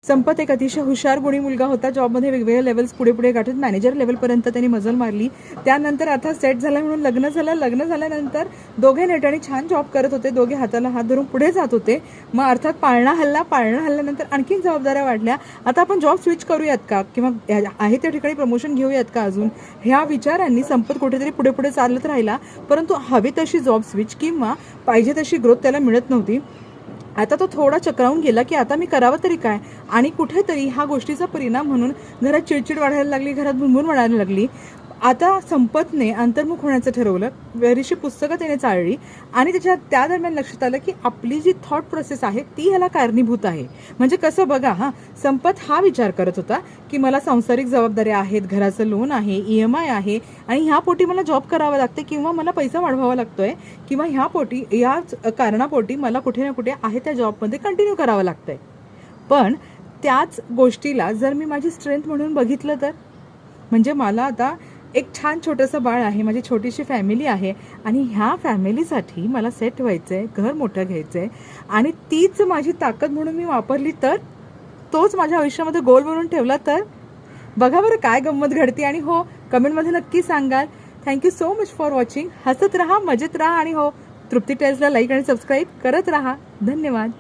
संपत एक अतिशय हुशार गुणी मुलगा होता. जॉबमध्ये वेगवेगळ्या लेवल्स पुढे पुढे गाठत मॅनेजर लेवलपर्यंत त्यांनी मजल मारली. त्यानंतर आता सेट झाला म्हणून लग्न झालं. लग्न झाल्यानंतर दोघे नेटाने छान जॉब करत होते. दोघे हाताला हात धरून पुढे जात होते. मग अर्थात पाळणा हल्ल्यानंतर आणखीन जबाबदाऱ्या वाढल्या. आता आपण जॉब स्विच करूयात का किंवा आहे त्या ठिकाणी प्रमोशन घेऊयात का अजून, ह्या विचारांनी संपत कुठेतरी पुढे पुढे चालत राहिला. परंतु हवी तशी जॉब स्विच किंवा पाहिजे तशी ग्रोथ त्याला मिळत नव्हती. आता तो थोडा चक्रावून गेला की आता मी करावं तरी काय, आणि कुठेतरी ह्या गोष्टीचा परिणाम म्हणून घरात चिडचिड वाढायला लागली, घरात भुणभुण वाढायला लागली. आता संपतने अंतर्मुख होण्याचं ठरवलं. बरीचशी पुस्तकं त्याने चाळली आणि त्या दरम्यान लक्षात आलं की आपली जी थॉट प्रोसेस आहे ती ह्याला कारणीभूत आहे. म्हणजे कसं बघा, संपत हा विचार करत होता की मला सांसारिक जबाबदाऱ्या आहेत, घराचं लोन आहे, EMI आहे आणि ह्या पोटी मला जॉब करावा लागते किंवा मला पैसा वाढवावा लागतोय किंवा या कारणापोटी मला कुठे ना कुठे आहे त्या जॉबमध्ये कंटिन्यू करावं लागतंय. पण त्याच गोष्टीला जर मी माझी स्ट्रेंथ म्हणून बघितलं तर, म्हणजे मला आता एक छान छोटंसं बाळ आहे, माझी छोटीशी फॅमिली आहे आणि ह्या फॅमिलीसाठी मला सेट व्हायचं आहे, घर मोठं घ्यायचं आहे आणि तीच माझी ताकद म्हणून मी वापरली तर, तोच माझ्या आयुष्यामध्ये गोल बनवून ठेवला तर, बघा बरं काय गंमत घडते. आणि हो, कमेंटमध्ये नक्की सांगाल. Thank you so much for watching. हसत राहा, मजेत राहा आणि हो, तृप्ती टेल्सला लाईक आणि सबस्क्राईब करत राहा. धन्यवाद.